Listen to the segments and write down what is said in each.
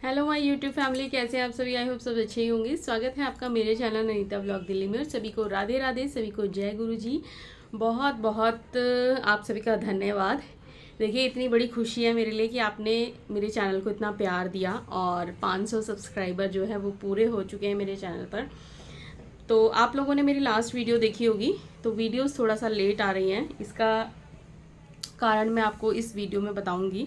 Hello my YouTube family, कैसे हैं आप सभी। आई होप सब अच्छे ही होंगे। स्वागत है आपका मेरे चैनल अनीता ब्लॉग दिल्ली में। और सभी को राधे राधे, सभी को जय गुरु जी। बहुत बहुत आप सभी का धन्यवाद। देखिए, इतनी बड़ी खुशी है मेरे लिए कि आपने मेरे चैनल को इतना प्यार दिया और 500 सब्सक्राइबर जो है वो पूरे हो चुके हैं मेरे चैनल पर। तो आप लोगों ने मेरी लास्ट वीडियो देखी होगी, तो वीडियोस थोड़ा सा लेट आ रही हैं, इसका कारण मैं आपको इस वीडियो में बताऊंगी।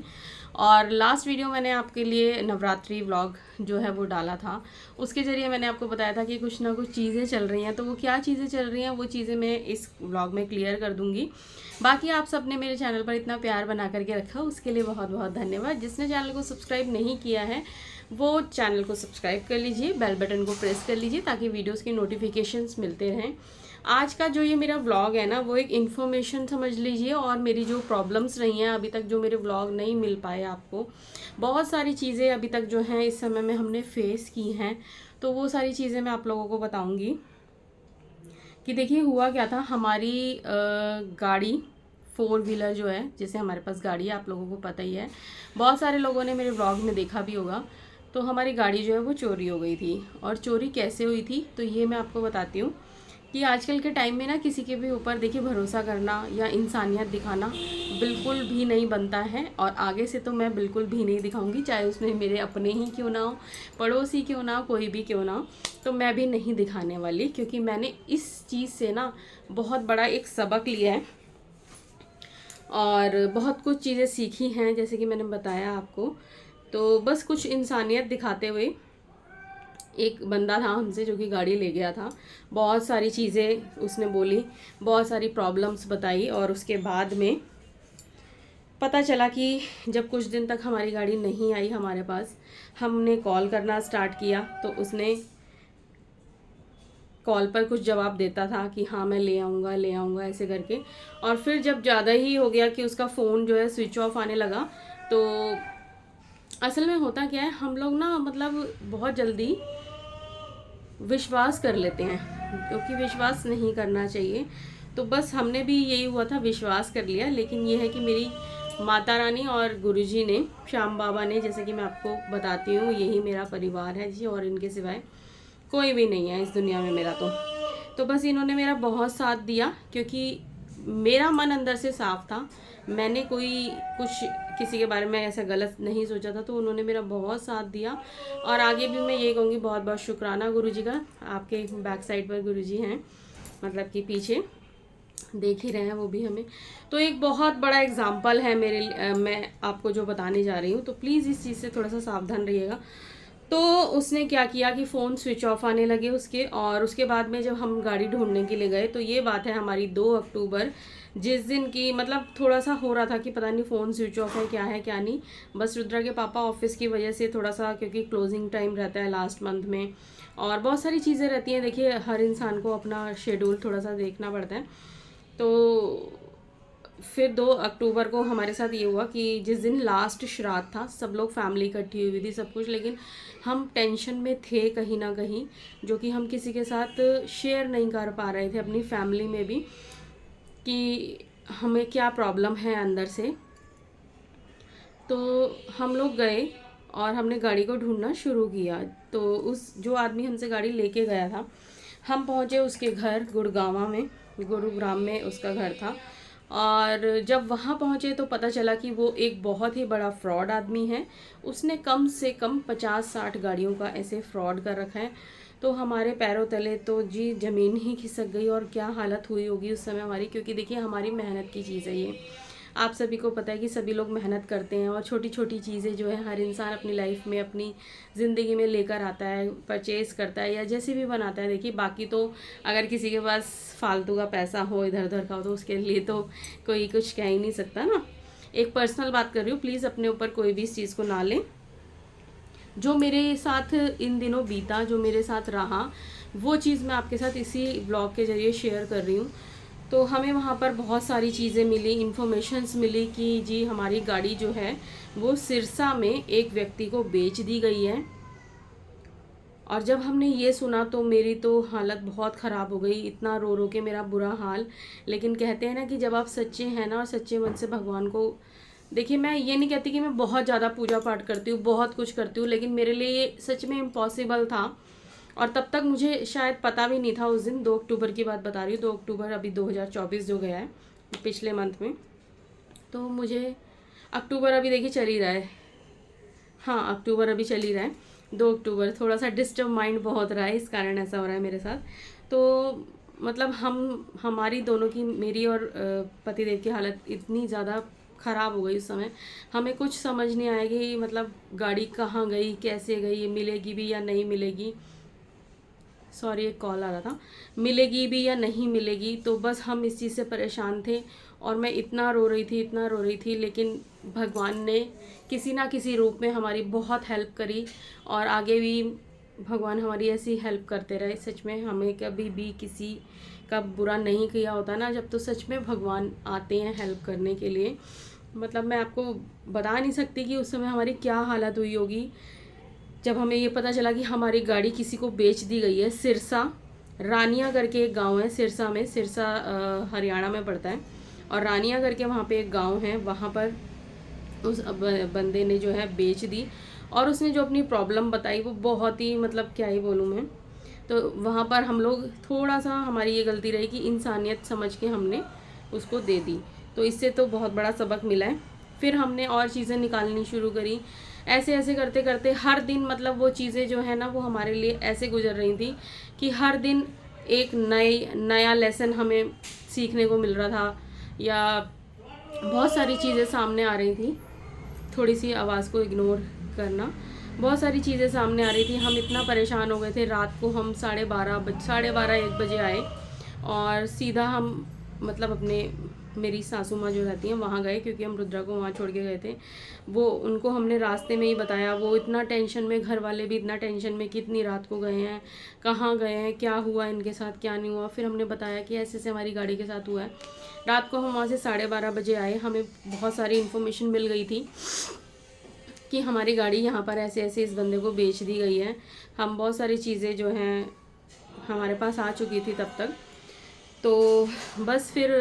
और लास्ट वीडियो मैंने आपके लिए नवरात्रि व्लॉग जो है वो डाला था। उसके ज़रिए मैंने आपको बताया था कि कुछ ना कुछ चीज़ें चल रही हैं, तो वो क्या चीज़ें चल रही हैं वो चीज़ें मैं इस व्लॉग में क्लियर कर दूंगी। बाकी आप सब ने मेरे चैनल पर इतना प्यार बना करके रखा, उसके लिए बहुत बहुत धन्यवाद। जिसने चैनल को सब्सक्राइब नहीं किया है वो चैनल को सब्सक्राइब कर लीजिए, बेल बटन को प्रेस कर लीजिए ताकि वीडियोज़ की नोटिफिकेशंस मिलते रहें। आज का जो ये मेरा व्लॉग है ना, वो एक इन्फॉर्मेशन समझ लीजिए। और मेरी जो प्रॉब्लम्स रही हैं अभी तक, जो मेरे व्लॉग नहीं मिल पाए आपको, बहुत सारी चीज़ें अभी तक जो हैं इस समय में हमने फेस की हैं, तो वो सारी चीज़ें मैं आप लोगों को बताऊंगी। कि देखिए हुआ क्या था। हमारी गाड़ी 4 व्हीलर जो है, जैसे हमारे पास गाड़ी है, आप लोगों को पता ही है, बहुत सारे लोगों ने मेरे व्लॉग में देखा भी होगा। तो हमारी गाड़ी जो है वो चोरी हो गई थी। और चोरी कैसे हुई थी तो ये मैं आपको बताती हूँ। कि आजकल के टाइम में ना किसी के भी ऊपर देखिए भरोसा करना या इंसानियत दिखाना बिल्कुल भी नहीं बनता है। और आगे से तो मैं बिल्कुल भी नहीं दिखाऊंगी, चाहे उसमें मेरे अपने ही क्यों ना हो, पड़ोसी क्यों ना हो, कोई भी क्यों ना हो, तो मैं भी नहीं दिखाने वाली। क्योंकि मैंने इस चीज़ से ना बहुत बड़ा एक सबक लिया है और बहुत कुछ चीज़ें सीखी हैं, जैसे कि मैंने बताया आपको। तो बस कुछ इंसानियत दिखाते हुए एक बंदा था हमसे जो कि गाड़ी ले गया था। बहुत सारी चीज़ें उसने बोली, बहुत सारी प्रॉब्लम्स बताई। और उसके बाद में पता चला कि जब कुछ दिन तक हमारी गाड़ी नहीं आई हमारे पास, हमने कॉल करना स्टार्ट किया तो उसने कॉल पर कुछ जवाब देता था कि हाँ मैं ले आऊँगा ऐसे करके। और फिर जब ज़्यादा ही हो गया कि उसका फ़ोन जो है स्विच ऑफ आने लगा, तो असल में होता क्या है, हम लोग ना मतलब बहुत जल्दी विश्वास कर लेते हैं, क्योंकि विश्वास नहीं करना चाहिए। तो बस हमने भी यही हुआ था, विश्वास कर लिया। लेकिन ये है कि मेरी माता रानी और गुरुजी ने, श्याम बाबा ने, जैसे कि मैं आपको बताती हूँ, यही मेरा परिवार है जी, और इनके सिवाय कोई भी नहीं है इस दुनिया में मेरा। तो बस इन्होंने मेरा बहुत साथ दिया, क्योंकि मेरा मन अंदर से साफ था। मैंने कोई कुछ किसी के बारे में ऐसा गलत नहीं सोचा था, तो उन्होंने मेरा बहुत साथ दिया। और आगे भी मैं ये कहूँगी, बहुत बहुत शुक्राना गुरुजी का। आपके बैक साइड पर गुरुजी हैं, मतलब कि पीछे देख ही रहे हैं वो भी हमें। तो एक बहुत बड़ा एग्जाम्पल है मैं आपको जो बताने जा रही हूँ, तो प्लीज़ इस चीज़ से थोड़ा सा सावधान रहिएगा। तो उसने क्या किया कि फ़ोन स्विच ऑफ आने लगे उसके। और उसके बाद में जब हम गाड़ी ढूंढने के लिए गए, तो ये बात है हमारी 2 अक्टूबर, जिस दिन की मतलब थोड़ा सा हो रहा था कि पता नहीं फ़ोन स्विच ऑफ है क्या नहीं। बस रुद्रा के पापा ऑफिस की वजह से थोड़ा सा, क्योंकि क्लोजिंग टाइम रहता है लास्ट मंथ में और बहुत सारी चीज़ें रहती हैं। देखिए, हर इंसान को अपना शेड्यूल थोड़ा सा देखना पड़ता है। तो फिर 2 अक्टूबर को हमारे साथ ये हुआ कि जिस दिन लास्ट श्राद्ध था, सब लोग फैमिली इकट्ठी हुई थी, सब कुछ, लेकिन हम टेंशन में थे कहीं ना कहीं, जो कि हम किसी के साथ शेयर नहीं कर पा रहे थे अपनी फैमिली में भी, कि हमें क्या प्रॉब्लम है अंदर से। तो हम लोग गए और हमने गाड़ी को ढूंढना शुरू किया। तो उस जो आदमी हमसे गाड़ी लेके गया था, हम पहुंचे उसके घर गुरुग्राम में उसका घर था। और जब वहाँ पहुँचे तो पता चला कि वो एक बहुत ही बड़ा फ्रॉड आदमी है। उसने कम से कम 50-60 गाड़ियों का ऐसे फ्रॉड कर रखा है। तो हमारे पैरों तले तो जी ज़मीन ही खिसक गई। और क्या हालत हुई होगी उस समय हमारी, क्योंकि देखिए हमारी मेहनत की चीज़ है ये। आप सभी को पता है कि सभी लोग मेहनत करते हैं और छोटी छोटी चीज़ें जो है हर इंसान अपनी लाइफ में, अपनी ज़िंदगी में लेकर आता है, परचेज़ करता है या जैसे भी बनाता है। देखिए, बाकी तो अगर किसी के पास फालतू का पैसा हो, इधर उधर का हो, तो उसके लिए तो कोई कुछ कह ही नहीं सकता ना। एक पर्सनल बात कर रही हूँ, प्लीज़ अपने ऊपर कोई भी इस चीज़ को ना लें। जो मेरे साथ इन दिनों बीता, जो मेरे साथ रहा, वो चीज़ मैं आपके साथ इसी ब्लॉग के ज़रिए शेयर कर रही हूँ। तो हमें वहाँ पर बहुत सारी चीज़ें मिली, इन्फॉर्मेशंस मिली कि जी हमारी गाड़ी जो है वो सिरसा में एक व्यक्ति को बेच दी गई है। और जब हमने ये सुना तो मेरी तो हालत बहुत ख़राब हो गई, इतना रो रो के मेरा बुरा हाल। लेकिन कहते हैं ना कि जब आप सच्चे हैं ना और सच्चे मन से भगवान को देखिए मैं ये नहीं कहती कि मैं बहुत ज़्यादा पूजा पाठ करती हूँ, बहुत कुछ करती हूँ, लेकिन मेरे लिए ये सच में इम्पॉसिबल था। और तब तक मुझे शायद पता भी नहीं था उस दिन, 2 अक्टूबर की बात बता रही हूँ, 2 अक्टूबर अभी 2024 जो गया है पिछले मंथ में। तो मुझे अक्टूबर अभी देखिए चल ही रहा है, हाँ अक्टूबर अभी चल ही रहा है, 2 अक्टूबर। थोड़ा सा डिस्टर्ब माइंड बहुत रहा है, इस कारण ऐसा हो रहा है मेरे साथ। तो मतलब हमारी दोनों की, मेरी और पतिदेव की हालत इतनी ज़्यादा ख़राब हो गई उस समय, हमें कुछ समझ नहीं आया कि मतलब गाड़ी कहाँ गई, कैसे गई, मिलेगी भी या नहीं मिलेगी। सॉरी एक कॉल आ रहा था, मिलेगी भी या नहीं मिलेगी। तो बस हम इस चीज़ से परेशान थे और मैं इतना रो रही थी, इतना रो रही थी, लेकिन भगवान ने किसी ना किसी रूप में हमारी बहुत हेल्प करी और आगे भी भगवान हमारी ऐसी हेल्प करते रहे। सच में हमें कभी भी किसी का बुरा नहीं किया होता ना जब, तो सच में भगवान आते हैं हेल्प करने के लिए। मतलब मैं आपको बता नहीं सकती कि उस समय हमारी क्या हालत हुई होगी जब हमें ये पता चला कि हमारी गाड़ी किसी को बेच दी गई है। सिरसा रानिया करके एक गांव है, सिरसा में, सिरसा हरियाणा में पड़ता है, और रानिया करके वहाँ पे एक गांव है, वहाँ पर उस बंदे ने जो है बेच दी। और उसने जो अपनी प्रॉब्लम बताई वो बहुत ही, मतलब क्या ही बोलूँ मैं। तो वहाँ पर हम लोग थोड़ा सा, हमारी ये गलती रही कि इंसानियत समझ के हमने उसको दे दी। तो इससे तो बहुत बड़ा सबक मिला है। फिर हमने और चीज़ें निकालनी शुरू करी, ऐसे ऐसे करते करते हर दिन, मतलब वो चीज़ें जो है ना वो हमारे लिए ऐसे गुजर रही थी कि हर दिन एक नया लेसन हमें सीखने को मिल रहा था, या बहुत सारी चीज़ें सामने आ रही थी। थोड़ी सी आवाज़ को इग्नोर करना। बहुत सारी चीज़ें सामने आ रही थी, हम इतना परेशान हो गए थे। रात को हम 12:30 1 बजे आए और सीधा हम मतलब अपने, मेरी सासू माँ जो रहती हैं वहाँ गए, क्योंकि हम रुद्रा को वहाँ छोड़ के गए थे। वो उनको हमने रास्ते में ही बताया, वो इतना टेंशन में, घर वाले भी इतना टेंशन में कि इतनी रात को गए हैं, कहाँ गए हैं, क्या हुआ इनके साथ, क्या नहीं हुआ। फिर हमने बताया कि ऐसे ऐसे हमारी गाड़ी के साथ हुआ है। रात को हम वहाँ से 12:30 बजे आए, हमें बहुत सारी इन्फॉर्मेशन मिल गई थी कि हमारी गाड़ी यहाँ पर ऐसे ऐसे इस बंदे को बेच दी गई है। हम बहुत सारी चीज़ें जो हैं हमारे पास आ चुकी थी तब तक। तो बस फिर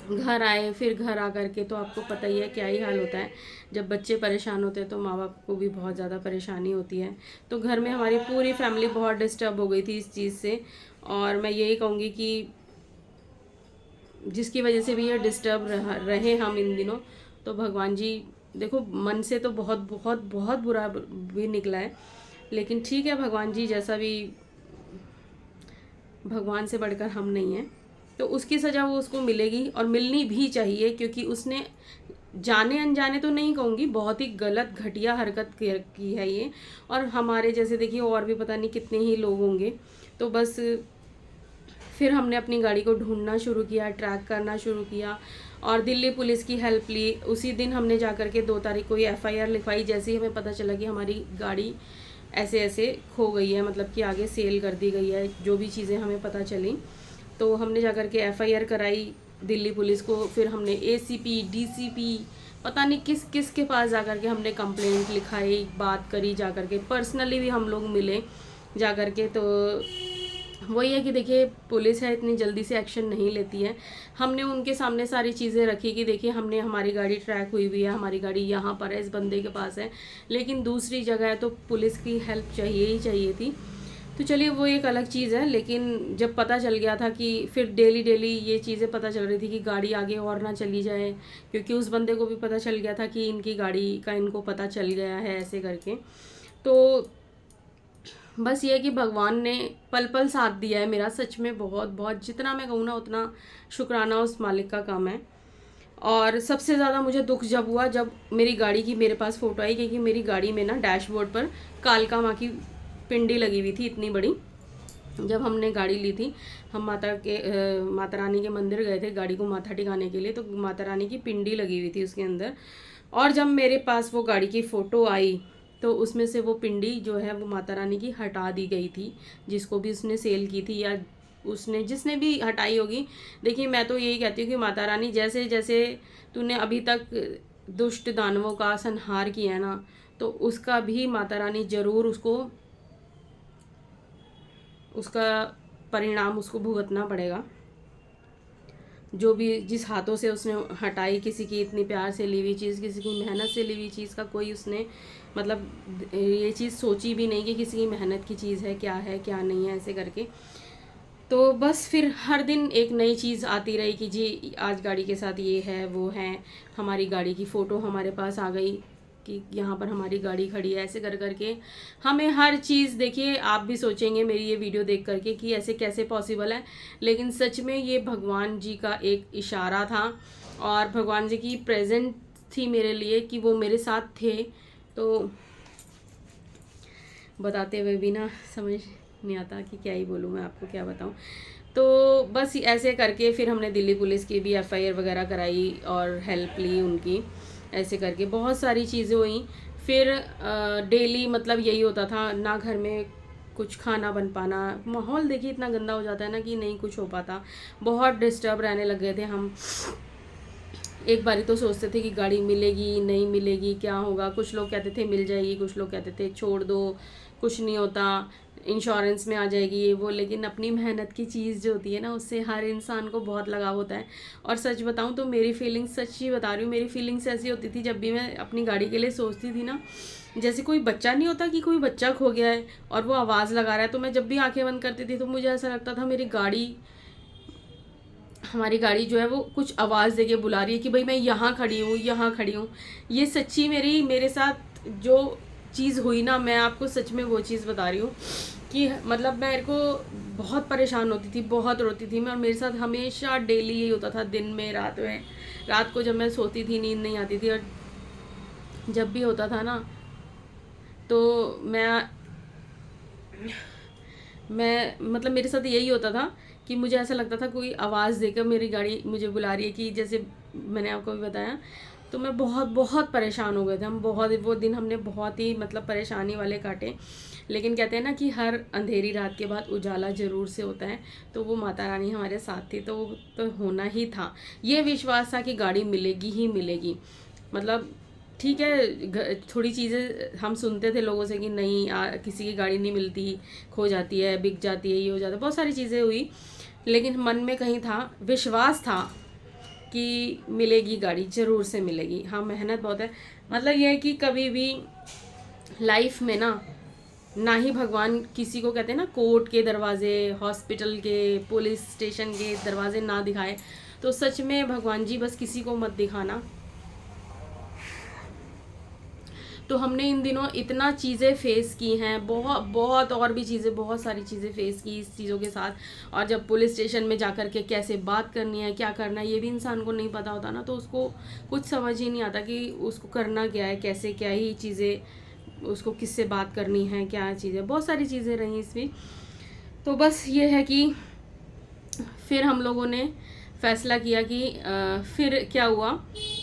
घर आए, फिर घर आ कर के तो आपको पता ही है क्या ही हाल होता है। जब बच्चे परेशान होते हैं तो माँ बाप को भी बहुत ज़्यादा परेशानी होती है। तो घर में हमारी पूरी फैमिली बहुत डिस्टर्ब हो गई थी इस चीज़ से। और मैं यही कहूँगी कि जिसकी वजह से भी ये डिस्टर्ब रहे हम इन दिनों, तो भगवान जी, देखो मन से तो बहुत बहुत बहुत बुरा भी निकला है, लेकिन ठीक है, भगवान जी जैसा भी, भगवान से बढ़कर हम नहीं हैं। तो उसकी सज़ा वो उसको मिलेगी और मिलनी भी चाहिए, क्योंकि उसने जाने अनजाने तो नहीं कहूँगी, बहुत ही गलत घटिया हरकत की है ये। और हमारे जैसे देखिए और भी पता नहीं कितने ही लोग होंगे। तो बस फिर हमने अपनी गाड़ी को ढूंढना शुरू किया, ट्रैक करना शुरू किया और दिल्ली पुलिस की हेल्प ली। उसी दिन हमने जा कर के 2 तारीख को ये FIR लिखवाई, जैसे ही हमें पता चला कि हमारी गाड़ी ऐसे ऐसे खो गई है, मतलब कि आगे सेल कर दी गई है, जो भी चीज़ें हमें पता चली। तो हमने जा कर के FIR कराई दिल्ली पुलिस को। फिर हमने ACP DCP पता नहीं किस किस के पास जा कर के हमने कंप्लेंट लिखाई, बात करी, जा कर के पर्सनली भी हम लोग मिले जा कर के। तो वही है कि देखिए पुलिस है, इतनी जल्दी से एक्शन नहीं लेती है। हमने उनके सामने सारी चीज़ें रखी कि देखिए हमने, हमारी गाड़ी ट्रैक हुई हुई है, हमारी गाड़ी यहाँ पर है, इस बंदे के पास है, लेकिन दूसरी जगह है, तो पुलिस की हेल्प चाहिए ही चाहिए थी। तो चलिए वो एक अलग चीज़ है। लेकिन जब पता चल गया था कि फिर डेली डेली ये चीज़ें पता चल रही थी कि गाड़ी आगे और ना चली जाए, क्योंकि उस बंदे को भी पता चल गया था कि इनकी गाड़ी का इनको पता चल गया है, ऐसे करके। तो बस ये है कि भगवान ने पल पल साथ दिया है मेरा, सच में बहुत बहुत, जितना मैं कहूँ ना उतना शुक्राना उस मालिक का काम है। और सबसे ज़्यादा मुझे दुख जब हुआ जब मेरी गाड़ी की मेरे पास फ़ोटो आई, क्योंकि मेरी गाड़ी में ना डैशबोर्ड पर कालका माँ की पिंडी लगी हुई थी इतनी बड़ी। जब हमने गाड़ी ली थी, हम माता रानी के मंदिर गए थे गाड़ी को माथा टिकाने के लिए, तो माता रानी की पिंडी लगी हुई थी उसके अंदर। और जब मेरे पास वो गाड़ी की फ़ोटो आई तो उसमें से वो पिंडी जो है वो माता रानी की हटा दी गई थी, जिसको भी उसने सेल की थी या उसने जिसने भी हटाई होगी। देखिए मैं तो यही कहती हूँ कि माता रानी, जैसे जैसे तूने अभी तक दुष्ट दानवों का संहार किया है ना, तो उसका भी माता रानी ज़रूर उसका परिणाम उसको भुगतना पड़ेगा। जो भी जिस हाथों से उसने हटाई, किसी की इतनी प्यार से ली हुई चीज़, किसी की मेहनत से ली हुई चीज़ का कोई उसने मतलब ये चीज़ सोची भी नहीं कि किसी की मेहनत की चीज़ है क्या नहीं है, ऐसे करके। तो बस फिर हर दिन एक नई चीज़ आती रही कि जी आज गाड़ी के साथ ये है वो है, हमारी गाड़ी की फ़ोटो हमारे पास आ गई कि यहाँ पर हमारी गाड़ी खड़ी है, ऐसे कर करके हमें हर चीज़। देखिए आप भी सोचेंगे मेरी ये वीडियो देख करके कि ऐसे कैसे पॉसिबल है, लेकिन सच में ये भगवान जी का एक इशारा था और भगवान जी की प्रेजेंट थी मेरे लिए कि वो मेरे साथ थे। तो बताते हुए भी ना समझ नहीं आता कि क्या ही बोलूँ, मैं आपको क्या बताऊँ। तो बस ऐसे करके फिर हमने दिल्ली पुलिस की भी एफआईआर वगैरह कराई और हेल्प ली उनकी, ऐसे करके बहुत सारी चीज़ें हुई। फिर डेली मतलब यही होता था ना, घर में कुछ खाना बन पाना, माहौल देखिए इतना गंदा हो जाता है ना कि नहीं कुछ हो पाता, बहुत डिस्टर्ब रहने लग गए थे हम। एक बारी तो सोचते थे कि गाड़ी मिलेगी नहीं मिलेगी, क्या होगा। कुछ लोग कहते थे मिल जाएगी, कुछ लोग कहते थे छोड़ दो, कुछ नहीं होता, इंश्योरेंस में आ जाएगी ये वो। लेकिन अपनी मेहनत की चीज़ जो होती है ना, उससे हर इंसान को बहुत लगाव होता है। और सच बताऊं तो मेरी फीलिंग्स, सच ही बता रही हूँ, मेरी फीलिंग्स ऐसी होती थी जब भी मैं अपनी गाड़ी के लिए सोचती थी ना, जैसे कोई बच्चा नहीं होता कि कोई बच्चा खो गया है और वो आवाज़ लगा रहा है। तो मैं जब भी आंखें बंद करती थी तो मुझे ऐसा लगता था हमारी गाड़ी जो है वो कुछ आवाज़ देके बुला रही है कि भाई मैं यहाँ खड़ी हूँ, यहाँ खड़ी हूँ। ये सच्ची मेरे साथ जो चीज़ हुई ना, मैं आपको सच में वो चीज़ बता रही हूँ कि मतलब मेरे को बहुत परेशान होती थी, बहुत रोती थी मैं। और मेरे साथ हमेशा डेली यही होता था, दिन में रात में। रात को जब मैं सोती थी नींद नहीं आती थी, और जब भी होता था ना तो मैं मतलब मेरे साथ यही होता था कि मुझे ऐसा लगता था कोई आवाज़ देकर मेरी गाड़ी मुझे बुला रही है, कि जैसे मैंने आपको भी बताया। तो मैं बहुत बहुत परेशान हो गए थे हम, बहुत वो दिन हमने बहुत ही मतलब परेशानी वाले काटे। लेकिन कहते हैं ना कि हर अंधेरी रात के बाद उजाला ज़रूर से होता है, तो वो माता रानी हमारे साथ थी, तो वो तो होना ही था। ये विश्वास था कि गाड़ी मिलेगी ही मिलेगी। मतलब ठीक है, थोड़ी चीज़ें हम सुनते थे लोगों से कि नहीं किसी की गाड़ी नहीं मिलती, खो जाती है, बिक जाती है, ये हो जाता है, बहुत सारी चीज़ें हुई। लेकिन मन में कहीं था, विश्वास था कि मिलेगी गाड़ी, ज़रूर से मिलेगी। हाँ मेहनत बहुत है। मतलब ये है कि कभी भी लाइफ में ना ही भगवान किसी को, कहते हैं ना, कोर्ट के दरवाजे, हॉस्पिटल के, पुलिस स्टेशन के दरवाजे ना दिखाए, तो सच में भगवान जी बस किसी को मत दिखाना। तो हमने इन दिनों इतना चीज़ें फेस की हैं, बहुत बहुत, और भी चीज़ें, बहुत सारी चीज़ें फेस की इस चीज़ों के साथ। और जब पुलिस स्टेशन में जाकर के कैसे बात करनी है, क्या करना है, ये भी इंसान को नहीं पता होता ना, तो उसको कुछ समझ ही नहीं आता कि उसको करना क्या है, कैसे क्या ही चीज़ें, उसको किससे बात करनी है, क्या चीज़ें, बहुत सारी चीज़ें रही इसमें। तो बस ये है कि फिर हम लोगों ने फैसला किया कि फिर क्या हुआ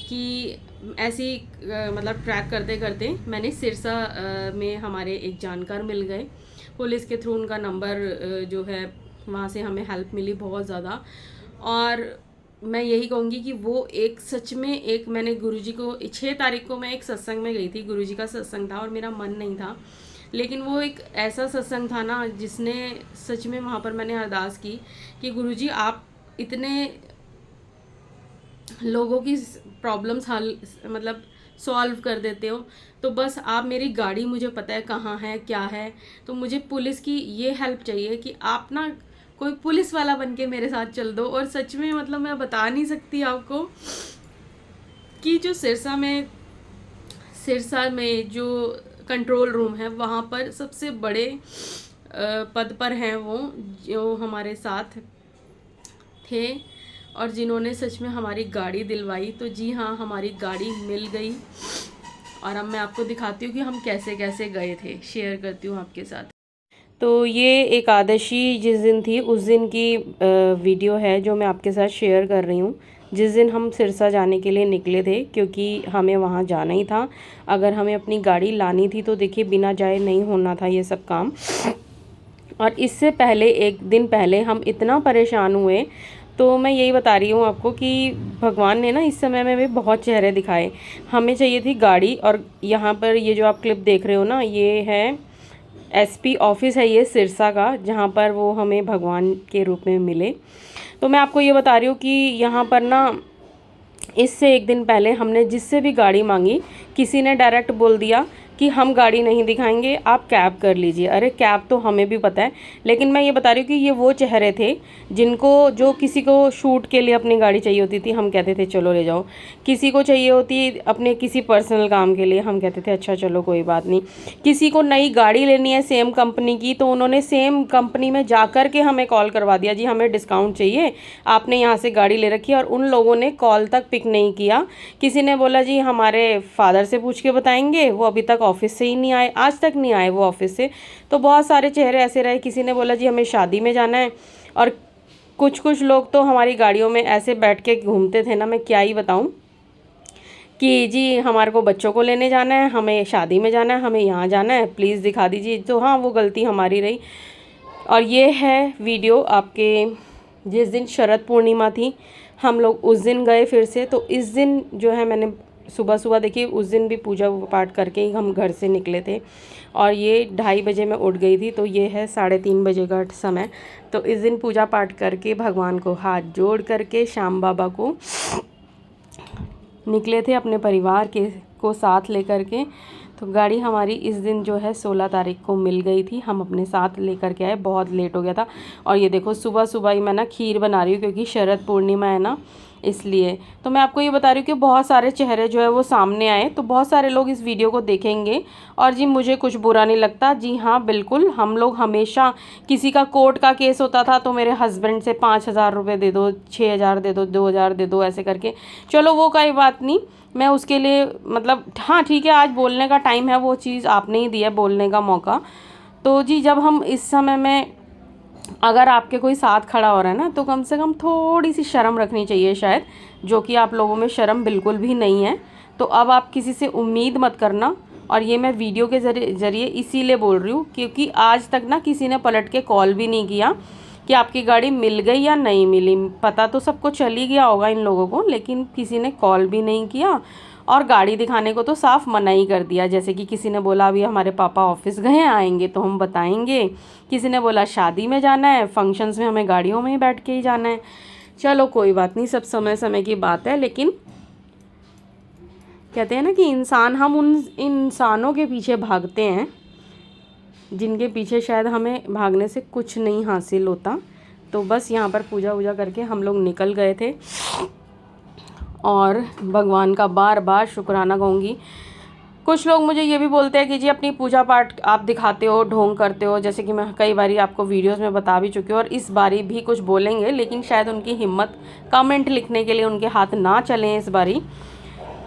कि ऐसी मतलब ट्रैक करते करते मैंने सिरसा में हमारे एक जानकार मिल गए, पुलिस के थ्रू उनका नंबर जो है वहाँ से हमें हेल्प मिली बहुत ज़्यादा। और मैं यही कहूँगी कि वो एक सच में एक, मैंने गुरुजी को 6 तारीख को मैं एक सत्संग में गई थी, गुरुजी का सत्संग था और मेरा मन नहीं था, लेकिन वो एक ऐसा सत्संग था ना जिसने सच में, वहाँ पर मैंने अरदास की कि गुरुजी आप इतने लोगों की प्रॉब्लम्स हल मतलब सॉल्व कर देते हो, तो बस आप, मेरी गाड़ी मुझे पता है कहाँ है क्या है, तो मुझे पुलिस की ये हेल्प चाहिए कि आप ना कोई पुलिस वाला बन के मेरे साथ चल दो। और सच में मतलब मैं बता नहीं सकती आपको कि जो सिरसा में जो कंट्रोल रूम है, वहाँ पर सबसे बड़े पद पर हैं वो, जो हमारे साथ थे और जिन्होंने सच में हमारी गाड़ी दिलवाई। तो जी हाँ, हमारी गाड़ी मिल गई और अब मैं आपको दिखाती हूँ कि हम कैसे कैसे गए थे, शेयर करती हूँ आपके साथ। तो ये एकादशी जिस दिन थी उस दिन की वीडियो है जो मैं आपके साथ शेयर कर रही हूँ। जिस दिन हम सिरसा जाने के लिए निकले थे, क्योंकि हमें वहाँ जाना ही था, अगर हमें अपनी गाड़ी लानी थी तो देखिए बिना जाए नहीं होना था ये सब काम। और इससे पहले, एक दिन पहले हम इतना परेशान हुए, तो मैं यही बता रही हूँ आपको कि भगवान ने ना इस समय में भी बहुत चेहरे दिखाए। हमें चाहिए थी गाड़ी, और यहाँ पर ये जो आप क्लिप देख रहे हो ना, ये है एसपी ऑफिस है ये सिरसा का, जहाँ पर वो हमें भगवान के रूप में मिले। तो मैं आपको ये बता रही हूँ कि यहाँ पर ना इससे एक दिन पहले हमने जिससे भी गाड़ी मांगी, किसी ने डायरेक्ट बोल दिया कि हम गाड़ी नहीं दिखाएंगे, आप कैब कर लीजिए। अरे कैब तो हमें भी पता है, लेकिन मैं ये बता रही हूँ कि ये वो चेहरे थे जिनको, जो किसी को शूट के लिए अपनी गाड़ी चाहिए होती थी, हम कहते थे चलो ले जाओ। किसी को चाहिए होती अपने किसी पर्सनल काम के लिए, हम कहते थे अच्छा चलो कोई बात नहीं। किसी को नई गाड़ी लेनी है सेम कंपनी की, तो उन्होंने सेम कंपनी में जा कर के हमें कॉल करवा दिया, जी हमें डिस्काउंट चाहिए, आपने यहाँ से गाड़ी ले रखी है, और उन लोगों ने कॉल तक पिक नहीं किया। किसी ने बोला जी हमारे फादर से पूछ के बताएंगे, वो अभी तक ऑफिस से ही नहीं आए, आज तक नहीं आए वो ऑफिस से। तो बहुत सारे चेहरे ऐसे रहे। किसी ने बोला जी हमें शादी में जाना है, और कुछ कुछ लोग तो हमारी गाड़ियों में ऐसे बैठ के घूमते थे ना, मैं क्या ही बताऊं, कि जी हमारे को बच्चों को लेने जाना है, हमें शादी में जाना है, हमें यहाँ जाना है, प्लीज़ दिखा दीजिए। तो हाँ, वो गलती हमारी रही। और ये है वीडियो आपके, जिस दिन शरद पूर्णिमा थी, हम लोग उस दिन गए फिर से। तो इस दिन जो है मैंने सुबह सुबह देखिए, उस दिन भी पूजा पाठ करके ही हम घर से निकले थे, और ये 2:30 बजे मैं उठ गई थी। तो ये है 3:30 बजे का समय। तो इस दिन पूजा पाठ करके भगवान को हाथ जोड़ करके श्याम बाबा को निकले थे अपने परिवार के को साथ लेकर के। तो गाड़ी हमारी इस दिन जो है 16 तारीख को मिल गई थी, हम अपने साथ लेकर के आए, बहुत लेट हो गया था। और ये देखो सुबह सुबह ही मैं ना खीर बना रही हूँ, क्योंकि शरद पूर्णिमा है ना, इसलिए। तो मैं आपको ये बता रही हूँ कि बहुत सारे चेहरे जो है वो सामने आए, तो बहुत सारे लोग इस वीडियो को देखेंगे। और जी मुझे कुछ बुरा नहीं लगता, जी हाँ बिल्कुल, हम लोग हमेशा, किसी का कोर्ट का केस होता था तो मेरे हस्बैंड से 5,000 रुपये दे दो, 6,000 दे दो, 2,000 दे दो, ऐसे करके। चलो वो कोई बात नहीं, मैं उसके लिए मतलब हाँ ठीक है, आज बोलने का टाइम है, वो चीज़ आपने ही दी है बोलने का मौका। तो जी जब हम इस समय में, अगर आपके कोई साथ खड़ा हो रहा है ना, तो कम से कम थोड़ी सी शर्म रखनी चाहिए शायद, जो कि आप लोगों में शर्म बिल्कुल भी नहीं है। तो अब आप किसी से उम्मीद मत करना। और ये मैं वीडियो के ज़रिए इसीलिए बोल रही हूँ, क्योंकि आज तक ना किसी ने पलट के कॉल भी नहीं किया कि आपकी गाड़ी मिल गई या नहीं मिली। पता तो सबको चल ही गया होगा इन लोगों को, लेकिन किसी ने कॉल भी नहीं किया, और गाड़ी दिखाने को तो साफ मना ही कर दिया। जैसे कि किसी ने बोला अभी हमारे पापा ऑफिस गए हैं, आएंगे तो हम बताएंगे। किसी ने बोला शादी में जाना है, फंक्शंस में हमें गाड़ियों में ही बैठ के ही जाना है। चलो कोई बात नहीं, सब समय समय की बात है। लेकिन कहते हैं ना कि इंसान, हम उन इंसानों के पीछे भागते हैं जिनके पीछे शायद हमें भागने से कुछ नहीं हासिल होता। तो बस यहाँ पर पूजा वूजा करके हम लोग निकल गए थे, और भगवान का बार बार शुक्राना कहूँगी। कुछ लोग मुझे ये भी बोलते हैं कि जी अपनी पूजा पाठ आप दिखाते हो, ढोंग करते हो, जैसे कि मैं कई बारी आपको वीडियोस में बता भी चुकी हूँ, और इस बारी भी कुछ बोलेंगे, लेकिन शायद उनकी हिम्मत कमेंट लिखने के लिए उनके हाथ ना चलें इस बारी।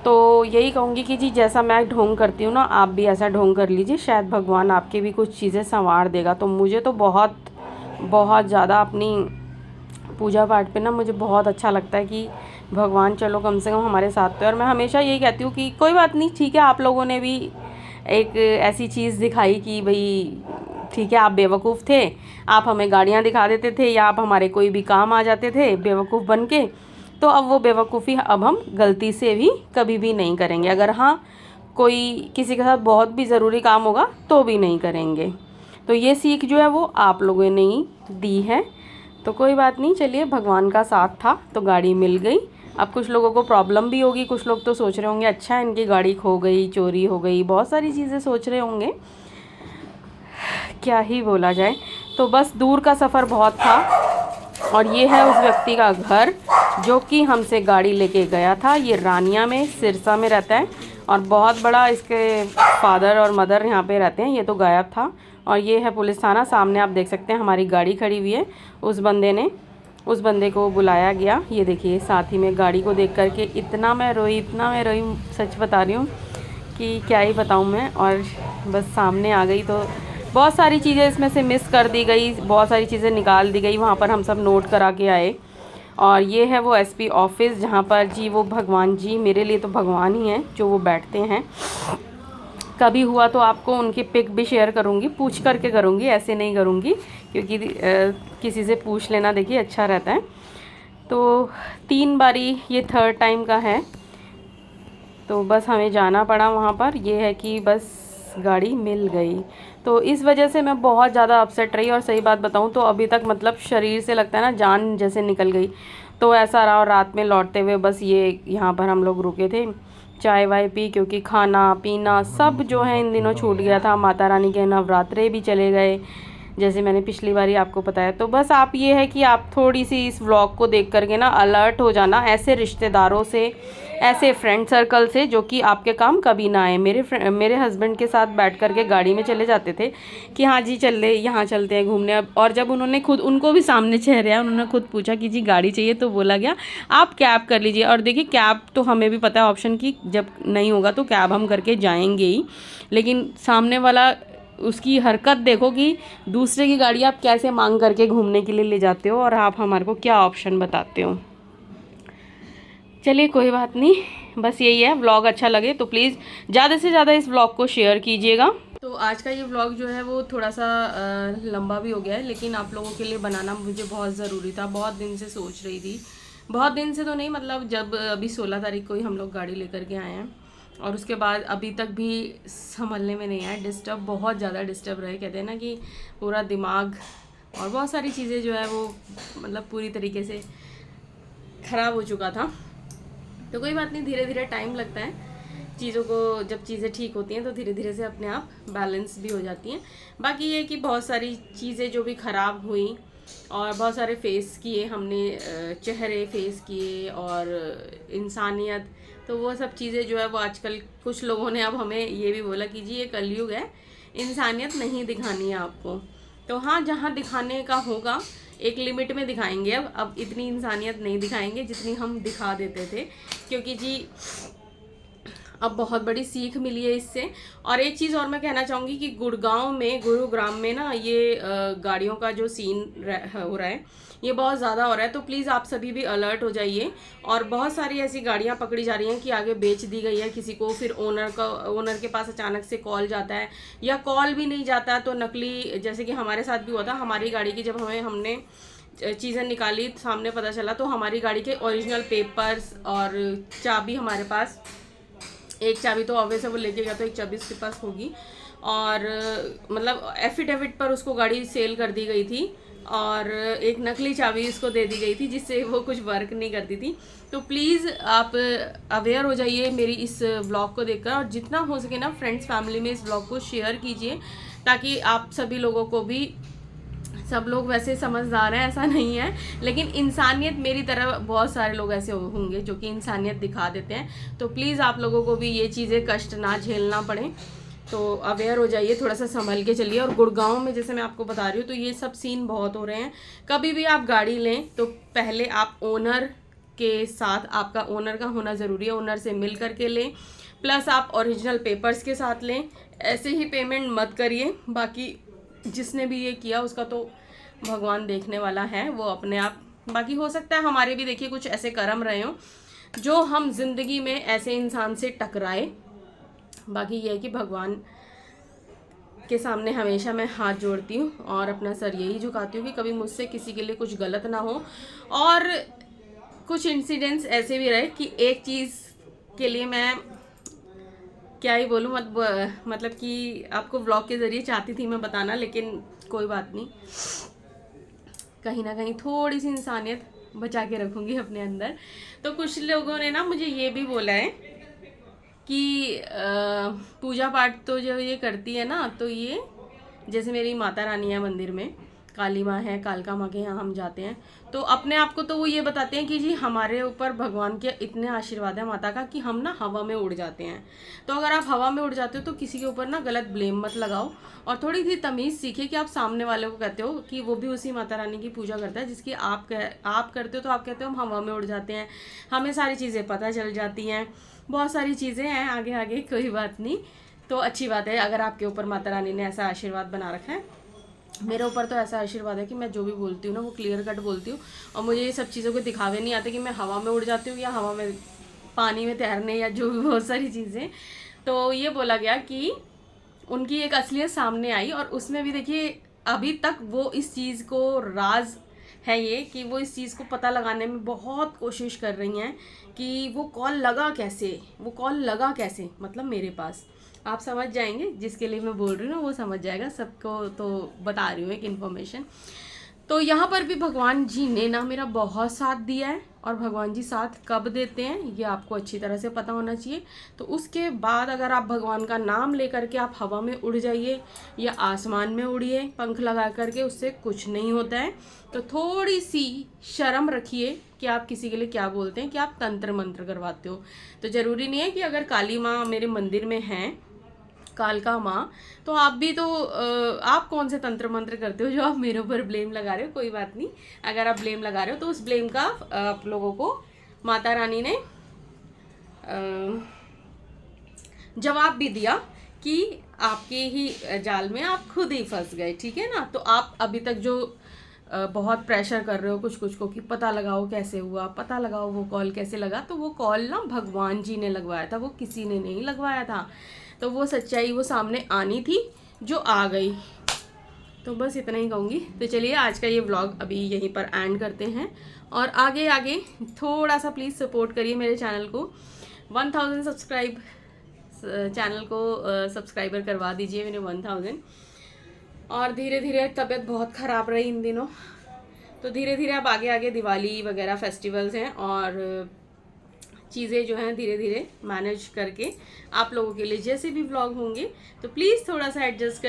तो यही कहूँगी कि जी जैसा मैं ढोंग करती हूँ ना, आप भी ऐसा ढोंग कर लीजिए, शायद भगवान आपके भी कुछ चीज़ें संवार देगा। तो मुझे तो बहुत बहुत ज़्यादा अपनी पूजा पाठ पे ना मुझे बहुत अच्छा लगता है कि भगवान चलो कम से कम हमारे साथ थे। और मैं हमेशा यही कहती हूँ कि कोई बात नहीं, ठीक है, आप लोगों ने भी एक ऐसी चीज़ दिखाई कि भाई ठीक है, आप बेवकूफ़ थे, आप हमें गाड़ियाँ दिखा देते थे, या आप हमारे कोई भी काम आ जाते थे बेवकूफ़ बन के। तो अब वो बेवकूफ़ी अब हम गलती से भी कभी भी नहीं करेंगे। अगर हाँ कोई किसी के साथ बहुत भी ज़रूरी काम होगा तो भी नहीं करेंगे। तो ये सीख जो है वो आप लोगों ने ही दी है। तो कोई बात नहीं, चलिए भगवान का साथ था तो गाड़ी मिल गई। अब कुछ लोगों को प्रॉब्लम भी होगी, कुछ लोग तो सोच रहे होंगे अच्छा इनकी गाड़ी खो गई, चोरी हो गई, बहुत सारी चीज़ें सोच रहे होंगे, क्या ही बोला जाए। तो बस दूर का सफ़र बहुत था, और ये है उस व्यक्ति का घर जो कि हमसे गाड़ी लेके गया था। ये रानिया में, सिरसा में रहता है, और बहुत बड़ा इसके फादर और मदर यहाँ पे रहते हैं। ये तो गायब था। और ये है पुलिस थाना, सामने आप देख सकते हैं हमारी गाड़ी खड़ी हुई है। उस बंदे को बुलाया गया। ये देखिए साथ ही में गाड़ी को देख करके इतना मैं रोई, सच बता रही हूँ कि क्या ही बताऊँ मैं। और बस सामने आ गई तो बहुत सारी चीज़ें इसमें से मिस कर दी गई, बहुत सारी चीज़ें निकाल दी गई। वहाँ पर हम सब नोट करा के आए। और ये है वो एसपी ऑफिस, जहाँ पर जी वो भगवान जी, मेरे लिए तो भगवान ही हैं जो वो बैठते हैं। कभी हुआ तो आपको उनकी पिक भी शेयर करूँगी, पूछ करके करूँगी, ऐसे नहीं करूँगी, क्योंकि किसी से पूछ लेना देखिए अच्छा रहता है। तो 3 बारी, ये 3rd टाइम का है। तो बस हमें जाना पड़ा वहाँ पर। ये है कि बस गाड़ी मिल गई। तो इस वजह से मैं बहुत ज़्यादा अपसेट रही, और सही बात बताऊँ तो अभी तक मतलब शरीर से लगता है ना जान जैसे निकल गई। तो ऐसा रहा, और रात में लौटते हुए बस ये यहाँ पर हम लोग रुके थे, चाय वाय पी, क्योंकि खाना पीना सब जो है इन दिनों छूट गया था। माता रानी के नवरात्रे भी चले गए, जैसे मैंने पिछली बारी आपको बताया। तो बस आप ये है कि आप थोड़ी सी इस व्लॉग को देख करके ना अलर्ट हो जाना ऐसे रिश्तेदारों से, ऐसे फ्रेंड सर्कल से जो कि आपके काम कभी ना आए। मेरे हस्बैंड के साथ बैठ करके गाड़ी में चले जाते थे कि हाँ जी चल ले, यहाँ चलते हैं घूमने। और जब उन्होंने खुद, उनको भी सामने चेहरे आया, उन्होंने खुद पूछा कि जी गाड़ी चाहिए, तो बोला गया आप कैब कर लीजिए। और देखिए कैब तो हमें भी पता है ऑप्शन की, जब नहीं होगा तो कैब हम करके जाएंगे ही, लेकिन सामने वाला उसकी हरकत देखो कि दूसरे की गाड़ी आप कैसे मांग करके घूमने के लिए ले जाते हो, और आप हमारे को क्या ऑप्शन बताते हो। चलिए कोई बात नहीं, बस यही है। व्लॉग अच्छा लगे तो प्लीज़ ज़्यादा से ज़्यादा इस व्लॉग को शेयर कीजिएगा। तो आज का ये व्लॉग जो है वो थोड़ा सा लंबा भी हो गया है, लेकिन आप लोगों के लिए बनाना मुझे बहुत ज़रूरी था। बहुत दिन से सोच रही थी, बहुत दिन से तो नहीं, मतलब जब अभी 16 तारीख को ही हम लोग गाड़ी लेकर के आए हैं, और उसके बाद अभी तक भी संभलने में नहीं आया। डिस्टर्ब, बहुत ज़्यादा डिस्टर्ब रहे। कहते हैं ना कि पूरा दिमाग और बहुत सारी चीज़ें जो है वो मतलब पूरी तरीके से ख़राब हो चुका था। तो कोई बात नहीं, धीरे धीरे टाइम लगता है चीज़ों को, जब चीज़ें ठीक होती हैं तो धीरे धीरे से अपने आप बैलेंस भी हो जाती हैं। बाकी ये कि बहुत सारी चीज़ें जो भी ख़राब हुई, और बहुत सारे फेस किए हमने, चेहरे फेस किए और इंसानियत, तो वो सब चीज़ें जो है वो आजकल कुछ लोगों ने अब हमें ये भी बोला कि जी ये कलयुग है, इंसानियत नहीं दिखानी है आपको। तो हाँ, जहाँ दिखाने का होगा एक लिमिट में दिखाएंगे। अब इतनी इंसानियत नहीं दिखाएंगे जितनी हम दिखा देते थे, क्योंकि जी अब बहुत बड़ी सीख मिली है इससे। और एक चीज़ और मैं कहना चाहूँगी कि गुरुग्राम में ना ये गाड़ियों का जो सीन हो रहा है ये बहुत ज़्यादा हो रहा है। तो प्लीज़ आप सभी भी अलर्ट हो जाइए। और बहुत सारी ऐसी गाड़ियाँ पकड़ी जा रही हैं कि आगे बेच दी गई है किसी को, फिर ओनर के पास अचानक से कॉल जाता है, या कॉल भी नहीं जाता तो नकली, जैसे कि हमारे साथ भी हुआ था। हमारी गाड़ी की जब हमने चीज़ें निकाली, सामने पता चला तो हमारी गाड़ी के ओरिजिनल पेपर्स और चाबी हमारे पास, एक चाबी तो ऑब्वियस है वो लेके गया, तो एक चाबी उसके पास होगी, और मतलब एफिडेविट पर उसको गाड़ी सेल कर दी गई थी, और एक नकली चाबी उसको दे दी गई थी जिससे वो कुछ वर्क नहीं करती थी। तो प्लीज़ आप अवेयर हो जाइए मेरी इस ब्लॉग को देखकर, और जितना हो सके ना फ्रेंड्स फैमिली में इस ब्लॉग को शेयर कीजिए, ताकि आप सभी लोगों को भी, सब लोग वैसे समझदार हैं ऐसा नहीं है, लेकिन इंसानियत, मेरी तरह बहुत सारे लोग ऐसे होंगे जो कि इंसानियत दिखा देते हैं। तो प्लीज़ आप लोगों को भी ये चीज़ें कष्ट ना झेलना पड़े, तो अवेयर हो जाइए, थोड़ा सा संभल के चलिए। और गुड़गांव में जैसे मैं आपको बता रही हूँ तो ये सब सीन बहुत हो रहे हैं। कभी भी आप गाड़ी लें तो पहले आप ओनर के साथ, आपका ओनर का होना ज़रूरी है, ओनर से मिल करके लें, प्लस आप ओरिजिनल पेपर्स के साथ लें। ऐसे ही पेमेंट मत करिए। बाकी जिसने भी ये किया उसका तो भगवान देखने वाला है, वो अपने आप। बाकी हो सकता है हमारे भी देखिए कुछ ऐसे कर्म रहे हों जो हम जिंदगी में ऐसे इंसान से टकराए। बाकी ये है कि भगवान के सामने हमेशा मैं हाथ जोड़ती हूँ और अपना सर यही झुकाती हूँ कि कभी मुझसे किसी के लिए कुछ गलत ना हो। और कुछ इंसिडेंट्स ऐसे भी रहे कि एक चीज़ के लिए मैं क्या ही बोलूँ, मतलब कि आपको व्लॉग के ज़रिए चाहती थी मैं बताना, लेकिन कोई बात नहीं, कहीं ना कहीं थोड़ी सी इंसानियत बचा के रखूँगी अपने अंदर। तो कुछ लोगों ने ना मुझे ये भी बोला है कि पूजा पाठ तो जो ये करती है ना, तो ये जैसे मेरी माता रानी है मंदिर में, काली माँ है, कालका माँ के यहाँ हम जाते हैं, तो अपने आप को तो वो ये बताते हैं कि जी हमारे ऊपर भगवान के इतने आशीर्वाद है माता का कि हम ना हवा में उड़ जाते हैं। तो अगर आप हवा में उड़ जाते हो तो किसी के ऊपर ना गलत ब्लेम मत लगाओ, और थोड़ी सी तमीज़ सीखिए कि आप सामने वाले को कहते हो कि वो भी उसी माता रानी की पूजा करता है जिसकी आप करते हो, तो आप कहते हो हम हवा में उड़ जाते हैं, हमें सारी चीज़ें पता चल जाती हैं। बहुत सारी चीज़ें हैं आगे आगे, कोई बात नहीं। तो अच्छी बात है अगर आपके ऊपर माता रानी ने ऐसा आशीर्वाद बना रखा है। मेरे ऊपर तो ऐसा आशीर्वाद है कि मैं जो भी बोलती हूँ ना वो क्लियर कट बोलती हूँ, और मुझे ये सब चीज़ों के दिखावे नहीं आते कि मैं हवा में उड़ जाती हूँ या हवा में पानी में तैरने या जो भी बहुत सारी चीज़ें। तो ये बोला गया कि उनकी एक असलियत सामने आई, और उसमें भी देखिए अभी तक वो इस चीज़ को राज है ये कि वो इस चीज़ को पता लगाने में बहुत कोशिश कर रही हैं कि वो कॉल लगा कैसे, मतलब मेरे पास। आप समझ जाएंगे, जिसके लिए मैं बोल रही हूँ ना वो समझ जाएगा, सबको तो बता रही हूँ एक इन्फॉर्मेशन। तो यहाँ पर भी भगवान जी ने ना मेरा बहुत साथ दिया है, और भगवान जी साथ कब देते हैं ये आपको अच्छी तरह से पता होना चाहिए। तो उसके बाद अगर आप भगवान का नाम लेकर के आप हवा में उड़ जाइए या आसमान में उड़िए पंख लगा करके, उससे कुछ नहीं होता है। तो थोड़ी सी शर्म रखिए कि आप किसी के लिए क्या बोलते हैं कि आप तंत्र मंत्र करवाते हो। तो ज़रूरी नहीं है कि अगर काली माँ मेरे मंदिर में हैं, कालका माँ, तो आप भी तो आप कौन से तंत्र मंत्र करते हो जो आप मेरे ऊपर ब्लेम लगा रहे हो। कोई बात नहीं, अगर आप ब्लेम लगा रहे हो तो उस ब्लेम का आप लोगों को माता रानी ने जवाब भी दिया कि आपके ही जाल में आप खुद ही फंस गए, ठीक है ना। तो आप अभी तक जो बहुत प्रेशर कर रहे हो कुछ कुछ को कि पता लगाओ कैसे हुआ, पता लगाओ वो कॉल कैसे लगा, तो वो कॉल ना भगवान जी ने लगवाया था, वो किसी ने नहीं लगवाया था। तो वो सच्चाई वो सामने आनी थी जो आ गई। तो बस इतना ही कहूँगी। तो चलिए आज का ये व्लॉग अभी यहीं पर एंड करते हैं, और आगे आगे थोड़ा सा प्लीज़ सपोर्ट करिए मेरे चैनल को। 1000 चैनल को सब्सक्राइबर करवा दीजिए मेरे 1000। और धीरे धीरे तबीयत बहुत ख़राब रही इन दिनों, तो धीरे धीरे अब आगे आगे दिवाली वगैरह फेस्टिवल्स हैं और चीज़ें जो हैं धीरे धीरे मैनेज करके आप लोगों के लिए जैसे भी व्लॉग होंगे तो प्लीज़ थोड़ा सा एडजस्ट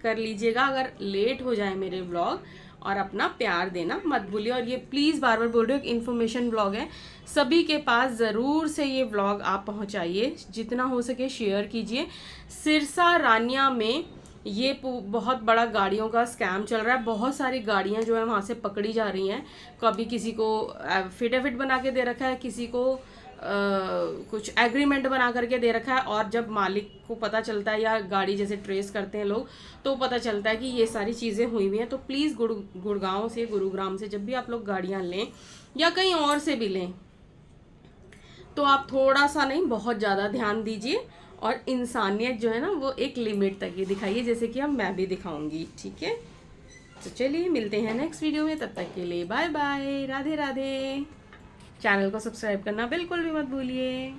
कर लीजिएगा अगर लेट हो जाए मेरे व्लॉग। और अपना प्यार देना मत भूलिए। और ये प्लीज़ बार बार बोल रही हूँ, एक इन्फॉर्मेशन व्लॉग है, सभी के पास ज़रूर से ये व्लॉग आप पहुँचाइए, जितना हो सके शेयर कीजिए। सिरसा रानिया में ये बहुत बड़ा गाड़ियों का स्कैम चल रहा है। बहुत सारी गाड़ियां जो है वहाँ से पकड़ी जा रही हैं। कभी किसी को फिटाफिट बना के दे रखा है, किसी को कुछ एग्रीमेंट बना करके दे रखा है, और जब मालिक को पता चलता है या गाड़ी जैसे ट्रेस करते हैं लोग तो पता चलता है कि ये सारी चीज़ें हुई हुई हैं। तो प्लीज़ गुड़गांव से, गुरुग्राम से जब भी आप लोग गाड़ियाँ लें या कहीं और से भी लें तो आप थोड़ा सा नहीं बहुत ज़्यादा ध्यान दीजिए, और इंसानियत जो है ना वो एक लिमिट तक ही दिखाइए, जैसे कि अब मैं भी दिखाऊंगी, ठीक है। तो चलिए मिलते हैं नेक्स्ट वीडियो में, तब तक के लिए bye bye, Radhe Radhe. Channel को सब्सक्राइब करना बिल्कुल भी मत भूलिए।